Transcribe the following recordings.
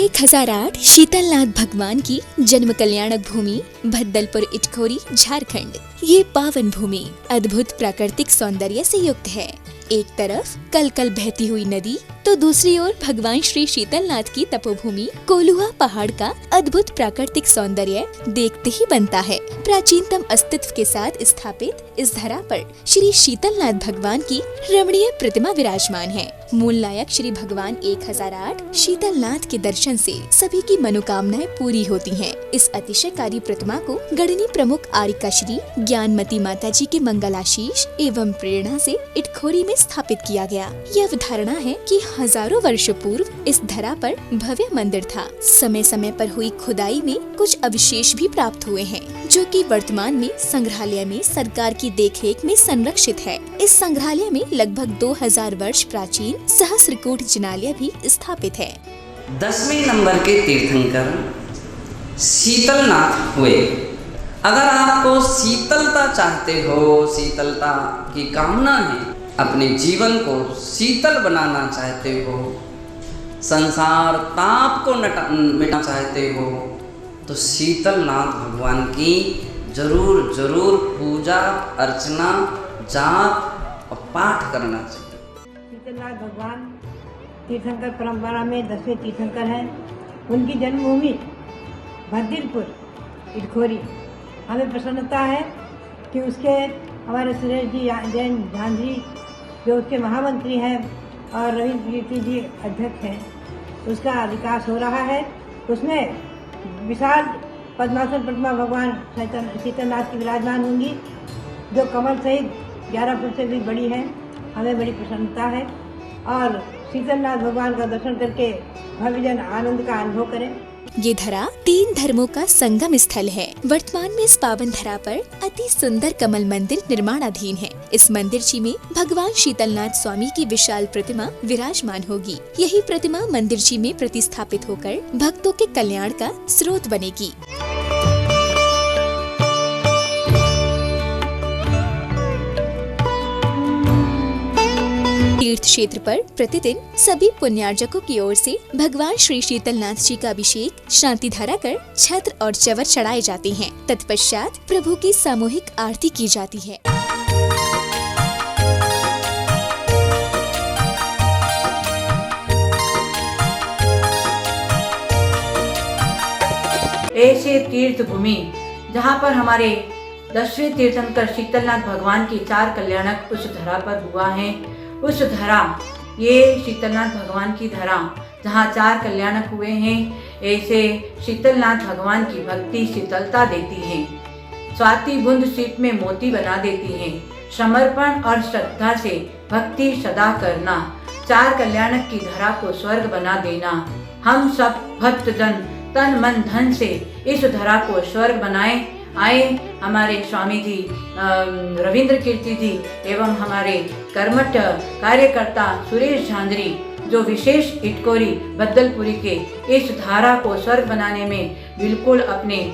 1008 शीतलनाथ भगवान की जन्म कल्याणक भूमि भद्दलपुर इटखोरी झारखंड। ये पावन भूमि अद्भुत प्राकृतिक सौंदर्य से युक्त है। एक तरफ कल कल बहती हुई नदी तो दूसरी ओर भगवान श्री शीतलनाथ की तपोभूमि कोलुआ पहाड़ का अद्भुत प्राकृतिक सौंदर्य देखते ही बनता है। प्राचीनतम अस्तित्व के साथ स्थापित इस धरा पर श्री शीतलनाथ भगवान की रमणीय प्रतिमा विराजमान है। मूल नायक श्री भगवान 1008 शीतलनाथ के दर्शन से सभी की मनोकामनाएं पूरी होती हैं। इस अतिशयकारी प्रतिमा को गढ़नी प्रमुख आरिका श्री ज्ञानमती माता जी के मंगलाशीष एवं प्रेरणा से इटखोरी में स्थापित किया गया। यह अवधारणा है कि हजारों वर्षों पूर्व इस धरा पर भव्य मंदिर था। समय समय पर हुई खुदाई में कुछ अवशेष भी प्राप्त हुए हैं, जो कि वर्तमान में संग्रहालय में सरकार की देखरेख में संरक्षित है। इस संग्रहालय में लगभग 2000 वर्ष प्राचीन सहस्त्रकूट जिनालय भी स्थापित है। 10वें नंबर के तीर्थंकर शीतलनाथ हुए। अगर आपको शीतलता चाहते हो, शीतलता की कामना है, अपने जीवन को शीतल बनाना चाहते हो, संसार ताप को मिटाना चाहते हो, तो शीतलनाथ भगवान की जरूर जरूर पूजा अर्चना जाप और पाठ करना चाहिए। शीतलनाथ भगवान तीर्थंकर परंपरा में 10वें तीर्थंकर हैं। उनकी जन्मभूमि भद्दलपुर इटखोरी। हमें प्रसन्नता है कि उसके हमारे सुरेश जी जैन झांझरी जो उसके महामंत्री हैं और रविंद्र कीर्ति जी अध्यक्ष हैं, उसका विकास हो रहा है। उसमें विशाल पद्मासन प्रतिमा भगवान शीतलनाथ की विराजमान होंगी, जो कमल सहित 11 फुट से भी बड़ी है। हमें बड़ी प्रसन्नता है और शीतलनाथ भगवान का दर्शन करके भव्यजन आनंद का अनुभव करें। ये धरा 3 धर्मों का संगम स्थल है। वर्तमान में इस पावन धरा पर अति सुंदर कमल मंदिर निर्माणाधीन है। इस मंदिर में भगवान शीतलनाथ स्वामी की विशाल प्रतिमा विराजमान होगी। यही प्रतिमा मंदिर में प्रतिस्थापित होकर भक्तों के कल्याण का स्रोत बनेगी। तीर्थ क्षेत्र पर प्रतिदिन सभी पुण्यार्जकों की ओर से भगवान श्री शीतलनाथ जी का अभिषेक शांति धारा कर छत्र और चवर चढ़ाए जाते हैं। तत्पश्चात प्रभु की सामूहिक आरती की जाती है। ऐसे तीर्थ भूमि जहाँ पर हमारे 10वें तीर्थंकर शीतलनाथ भगवान की 4 कल्याणक उस धरा पर हुआ है। उस धरा, ये शीतलनाथ भगवान की धरा जहाँ 4 कल्याणक हुए हैं। ऐसे शीतलनाथ भगवान की भक्ति शीतलता देती है, स्वाति बूंद शीत में मोती बना देती है। समर्पण और श्रद्धा से भक्ति सदा करना, 4 कल्याणक की धरा को स्वर्ग बना देना। हम सब भक्तजन तन मन धन से इस धरा को स्वर्ग बनाए। आए हमारे स्वामी जी रविंद्र कीर्ति जी एवं हमारे कर्मठ कार्यकर्ता सुरेश झांझरी, जो विशेष इटखोरी भद्दलपुरी के इस धारा को स्वर्ग बनाने में बिल्कुल अपने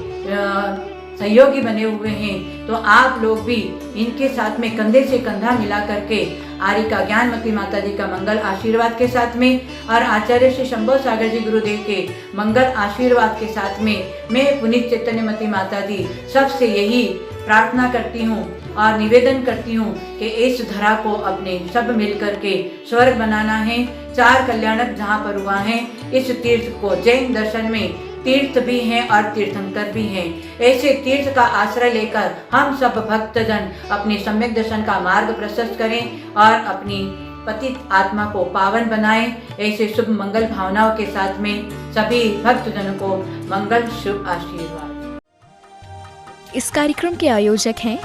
सहयोगी बने हुए हैं। तो आप लोग भी इनके साथ में कंधे से कंधा मिला करके आरिका ज्ञानमती माता जी का मंगल आशीर्वाद के साथ में और आचार्य श्री शंभो सागर जी गुरुदेव के मंगल आशीर्वाद के साथ में मैं पुनीत चैतन्यमती माता जी सबसे यही प्रार्थना करती हूँ और निवेदन करती हूँ कि इस धरा को अपने सब मिल करके स्वर्ग बनाना है। 4 कल्याणक जहाँ पर हुआ है, इस तीर्थ को जैन दर्शन में तीर्थ भी हैं और तीर्थंकर भी हैं। ऐसे तीर्थ का आश्रय लेकर हम सब भक्तजन अपने सम्यक दर्शन का मार्ग प्रशस्त करें और अपनी पतित आत्मा को पावन बनाएं। ऐसे शुभ मंगल भावनाओं के साथ में सभी भक्तजनों को मंगल शुभ आशीर्वाद। इस कार्यक्रम के आयोजक हैं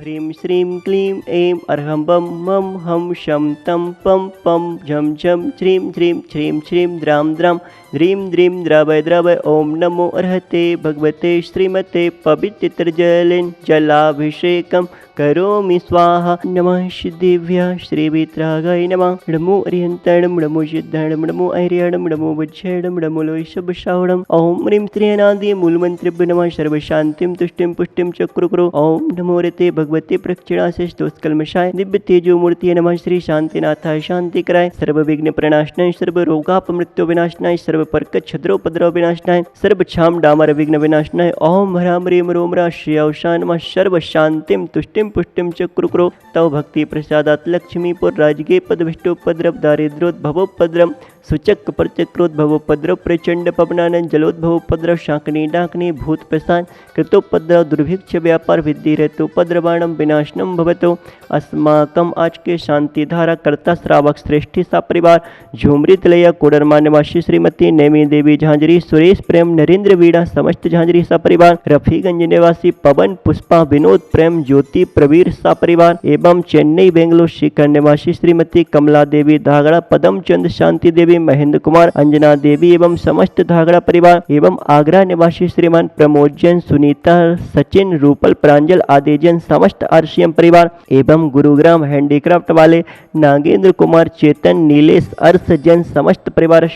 ह्रीं श्रीं क्लीं ऐं अर्हं बम मम हम शम तम पम पम झम झम श्रीं ह्रीं श्रीं श्रीं द्रां द्रां द्रीं द्रीं द्रवय द्रवय ओम नमो अर्हते भगवते श्रीमते पवित्रजलेन जलाभिषेकम करोमि स्वाहा। नमः श्रीदेव्या श्रीवित्रागाय नमः। नमो अरिहंतणं नमो सिद्धणं नमो ऐर्यणं नमो वज्रयणं नमो लोहिषभषावणम्। ओम ह्रीं श्रीनादि मूलमंत्रेभ्यो नमः। सर्वशांतिं तुष्टिं पुष्टिं चक्रुकुरु। ओम नमो रते भगवते प्रक्षिणाशेषदोषकल्मषाय दिव्य तेजो मूर्तिये नमः। श्री शांतिनाथाय शांतिकराय सर्वविघ्न प्रणाशनाय सर्वरोगापमृत्यु विनाशनाय सर्वपर्कट छद्रोपद्रव विनाशनाय सर्वक्षाम डामर विघ्न विनाशनाय। ओम ह्रां ह्रीं रोम ह्रां श्रेयशाय नमः। सर्वशांतिं तुष्टिं पुष्टिं चक्रुकुरु। तव भक्ति प्रसादात् लक्ष्मीपुर राजगे पदभिष्टोपद्रव दारिद्र्योद्भवोपद्रव सूचक परचक्रोद्भवोपद्रव प्रचंड पवनानंद जलोद्भवोपद्रव शाकनी डाकनी भूत प्रसाद कृतोपद्रव दुर्भिक्ष व्यापार विद्धि हेतुपद्रवाणम विनाशनम भवतो। अस्माकम आज के शांति धारा कर्ता श्रावक श्रेष्ठी सा परिवार झुमरी तलैया कोडरमा निवासी श्रीमती नेमी देवी झांझरी सुरेश प्रेम नरेंद्र वीणा समस्त झांझरी सा परिवार रफीगंज निवासी पवन पुष्पा विनोद प्रेम ज्योति प्रवीर सा परिवार एवं चेन्नई बेंगलोर शिखर निवासी श्रीमती कमला देवी धागड़ा पदम चंद शांति देवी महेंद्र कुमार अंजना देवी एवं समस्त धागड़ा परिवार एवं आगरा निवासी श्रीमान प्रमोद जैन सुनीता सचिन रूपल प्रांजल आदि जैन समस्त आरसीएम परिवार एवं गुरुग्राम हैंडीक्राफ्ट वाले नागेंद्र कुमार चेतन नीलेश अर्थ जैन समस्त परिवार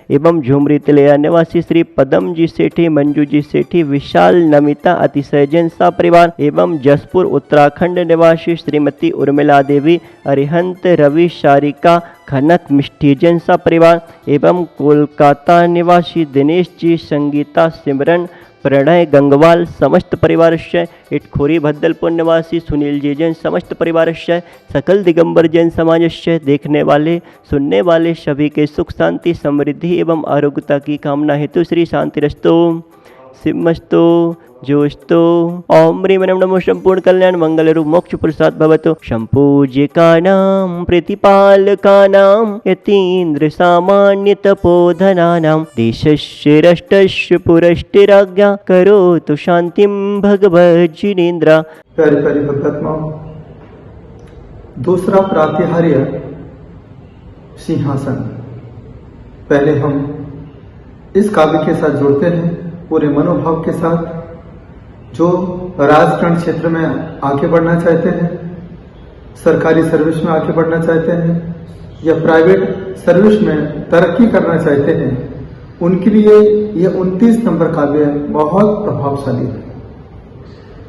एवं झुमरी तलैया निवासी श्री पदम जी सेठी मंजू जी सेठी विशाल नमिता अतिशय जैन सा परिवार एवं जसपुर उत्तराखंड निवासी श्रीमती उर्मिला देवी अरिहंत रवि शारिका खनक मिष्टी जैन सा परिवार एवं कोलकाता निवासी दिनेश जी संगीता सिमरन प्रणय गंगवाल समस्त परिवार इटखोरी भद्दलपुर निवासी सुनील जी जैन समस्त परिवार सकल दिगंबर जैन समाज देखने वाले सुनने वाले सभी के सुख शांति समृद्धि एवं आरोग्यता की कामना हेतु श्री शांतिरस्तु सिमस्तु जोस्तो। ओम ह्रीं नमो संपूर्ण कल्याण मंगल रूप मोक्ष प्रसाद भवतु। संपूज्यकानां प्रतिपालकानां यतीन्द्र सामान्य तपोधनानां देशस्य राष्ट्रस्य पुरस्तिराज्ञा करोतु शांतिं भगवज्जिनेन्द्र। प्यारे प्यारे भक्तात्मा, दूसरा प्रातिहार्य सिंहासन। पहले हम इस काव्य के साथ जुड़ते हैं पूरे मनोभाव के साथ। जो राजकारण क्षेत्र में आगे बढ़ना चाहते हैं, सरकारी सर्विस में आगे बढ़ना चाहते हैं या प्राइवेट सर्विस में तरक्की करना चाहते हैं, उनके लिए यह 29 नंबर काव्य बहुत प्रभावशाली है।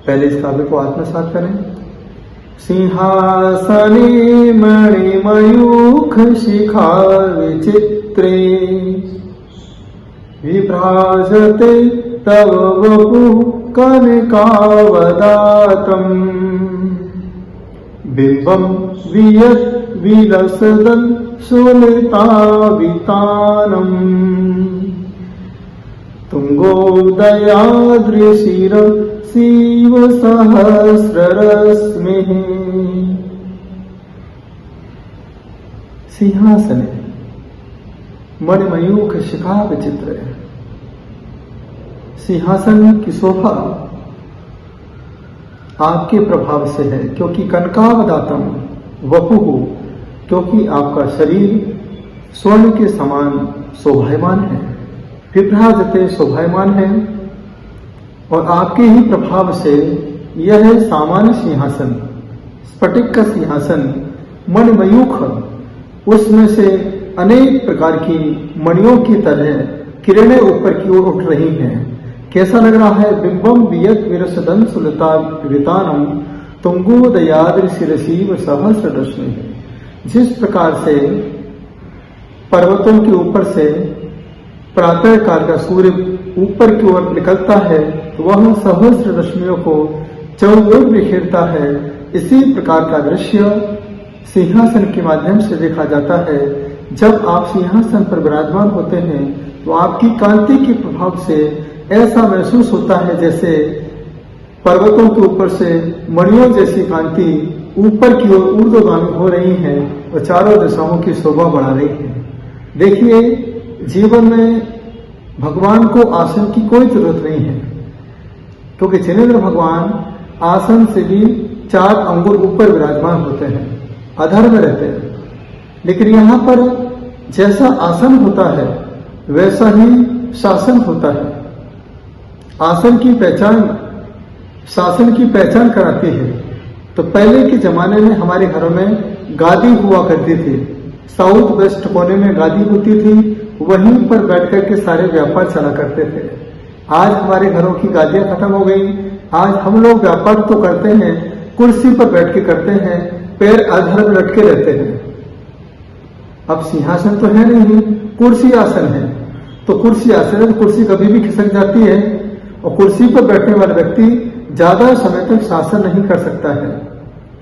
पहले इस काव्य को आत्मसात करें। सिंहासने मणिमयूख शिखा विचित्रे विभ्राजते तव वपु कनकावदातम् बिंबं वियत् विलसदन् सुलतावितानम् तुंगोदयाद्रिशिर शिव सहस्ररश्मिः। सिंहासने मणिमयूख शिखा विचित्र। सिंहासन की शोभा आपके प्रभाव से है, क्योंकि कनकावदातम वपुहु, क्योंकि आपका शरीर स्वर्ण के समान शोभायमान है। विभ्राजते शोभायमान है और आपके ही प्रभाव से यह है सामान्य सिंहासन, स्फटिक का सिंहासन मणिमयूख, उसमें से अनेक प्रकार की मणियों की तरह किरणें ऊपर की ओर उठ रही हैं। कैसा लग रहा है? बिंबम वियत विरसदन सुलता वितानम तुंगोदयाद्र शिरसीव सहस्र रश्मि। जिस प्रकार से पर्वतों के ऊपर से प्रातः काल का सूर्य ऊपर की ओर निकलता है, वह सहस्र रश्मियों को चौओर बिखेरता है, इसी प्रकार का दृश्य सिंहासन के माध्यम से देखा जाता है। जब आप सिंहासन पर विराजमान होते हैं तो आपकी कांति के प्रभाव से ऐसा महसूस होता है जैसे पर्वतों के ऊपर से मणियों जैसी कांति ऊपर की ओर ऊर्ध्वगामी हो रही है और चारों दिशाओं की शोभा बढ़ा रही है। देखिए, जीवन में भगवान को आसन की कोई जरूरत नहीं है, क्योंकि जिनेंद्र भगवान आसन से भी 4 अंगुल ऊपर विराजमान होते हैं, अधर में रहते हैं। लेकिन यहाँ पर जैसा आसन होता है वैसा ही शासन होता है। आसन की पहचान शासन की पहचान कराती है। तो पहले के जमाने में हमारे घरों में गादी हुआ करती थी, साउथ वेस्ट कोने में गादी होती थी, वहीं पर बैठ कर के सारे व्यापार चला करते थे। आज हमारे घरों की गादियां खत्म हो गई। आज हम लोग व्यापार तो करते हैं, कुर्सी पर बैठ के करते हैं, पैर अधर में लटके रहते हैं। अब सिंहासन तो है नहीं, कुर्सी आसन है। तो कुर्सी आसन है, कुर्सी कभी भी खिसक जाती है और कुर्सी पर बैठने वाला व्यक्ति ज्यादा समय तक शासन नहीं कर सकता है।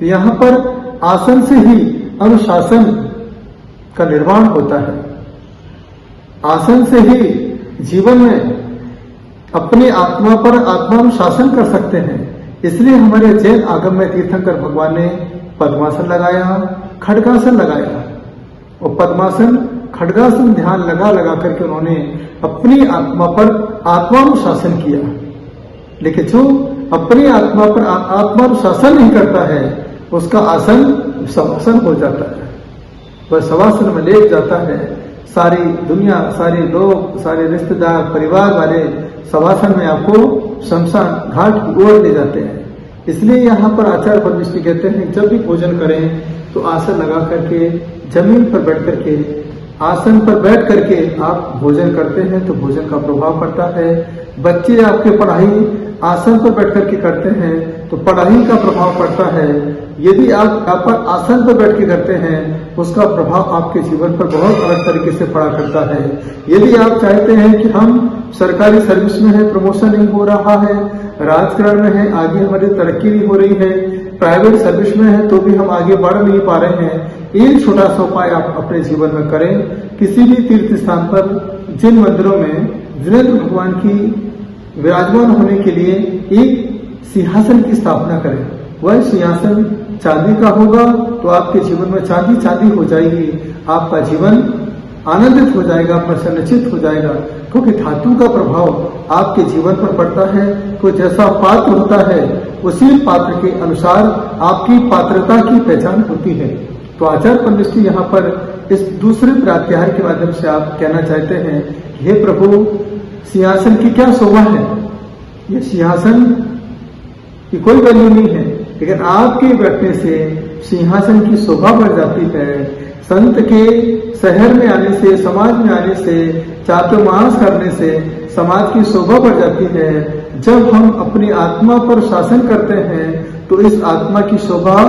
तो यहाँ पर आसन से ही अनुशासन का निर्माण होता है। आसन से ही जीवन में अपनी आत्मा पर आत्मानुशासन कर सकते हैं। इसलिए हमारे जैन आगम में तीर्थंकर भगवान ने पद्मासन लगाया, खड्गासन लगाया। और पद्मासन खड्गासन ध्यान लगा लगा करके उन्होंने अपनी आत्मा पर आत्मानुशासन किया। लेकिन जो अपनी आत्मा पर आत्मानुशासन नहीं करता है, उसका आसन शवासन हो जाता है। वह शवासन में लेट जाता है। सारी दुनिया, सारे लोग, सारे रिश्तेदार, परिवार वाले शवासन में आपको शमशान घाट की ओर ले जाते हैं। इसलिए यहाँ पर आचार्य परमेश्वरी कहते हैं, जब भी भोजन करें तो आसन लगा करके, जमीन पर बैठ करके, आसन पर बैठ करके आप भोजन करते हैं तो भोजन का प्रभाव पड़ता है। बच्चे आपके पढ़ाई आसन पर बैठ करके करते हैं तो पढ़ाई का प्रभाव पड़ता है। यदि आप पर आसन पर बैठ के करते हैं, उसका प्रभाव आपके जीवन पर बहुत अलग तरीके से पड़ा करता है। यदि आप चाहते हैं कि हम सरकारी सर्विस में है, प्रमोशन नहीं हो रहा है, राजकारण में है, आगे हमारी तरक्की नहीं हो रही है, प्राइवेट सर्विस में है तो भी हम आगे बढ़ नहीं पा रहे हैं, एक छोटा सा उपाय आप अपने जीवन में करें। किसी भी तीर्थ स्थान पर, जिन मंदिरों में जिनेंद्र भगवान की विराजमान होने के लिए एक सिंहासन की स्थापना करें। वह सिंहासन चांदी का होगा तो आपके जीवन में चांदी चांदी हो जाएगी, आपका जीवन आनंदित हो जाएगा, प्रसन्नचित हो जाएगा। क्योंकि धातु का प्रभाव आपके जीवन पर पड़ता है। तो जैसा पात्र होता है, उसी पात्र के अनुसार आपकी पात्रता की पहचान होती है। तो आचार्य परमेश्वरी यहाँ पर इस दूसरे प्रात्याहार के माध्यम से आप कहना चाहते हैं, हे प्रभु, सिंहासन की क्या शोभा है। ये सिंहासन की कोई वैल्यू नहीं है, लेकिन आपके बैठने से सिंहासन की शोभा बढ़ जाती है। संत के शहर में आने से, समाज में आने से, चातुर्मास करने से समाज की शोभा बढ़ जाती है। जब हम अपनी आत्मा पर शासन करते हैं तो इस आत्मा की शोभा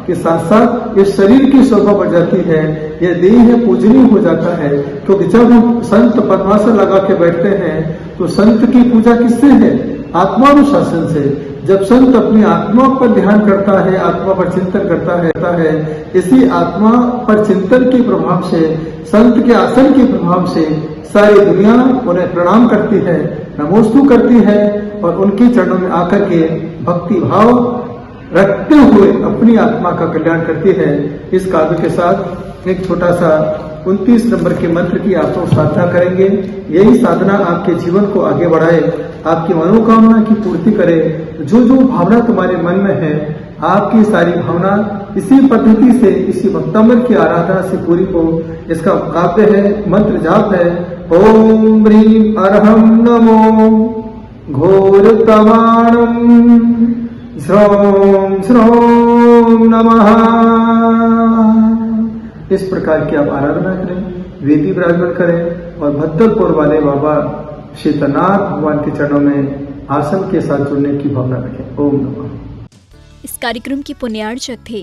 के साथ साथ इस शरीर की शोभा बढ़ जाती है। यह देह पूजनीय हो जाता है। क्योंकि जब हम संत पद्मासन लगा के बैठते हैं तो संत की पूजा किससे है? आत्मानुशासन से। जब संत अपनी आत्मा पर ध्यान करता है, आत्मा पर चिंतन करता है, इसी आत्मा पर चिंतन के प्रभाव से, संत के आसन के प्रभाव से सारी दुनिया उन्हें प्रणाम करती है, नमोस्तु करती है और उनके चरणों में आकर के भक्ति भाव रखते हुए अपनी आत्मा का कल्याण करती है। इस काव्य के साथ एक छोटा सा 29 नंबर के मंत्र की आप लोग साधना करेंगे। यही साधना आपके जीवन को आगे बढ़ाए, आपकी मनोकामना की पूर्ति करे। जो जो भावना तुम्हारे मन में है, आपकी सारी भावना इसी पद्धति से, इसी भक्तामृत की आराधना से पूरी हो। इसका काव्य है, मंत्र जाप है, ओम ह्रीं अरहम नमो घोर तमाणम श्रोम श्रोम नमः। इस प्रकार की आप आराधना करें, वेदी विराजमान करें और भद्दलपुर वाले बाबा शीतलनाथ भगवान के चरणों में आसन के साथ जुड़ने की भावना रखें। ओम नमः। इस कार्यक्रम की पुण्यार्चक थे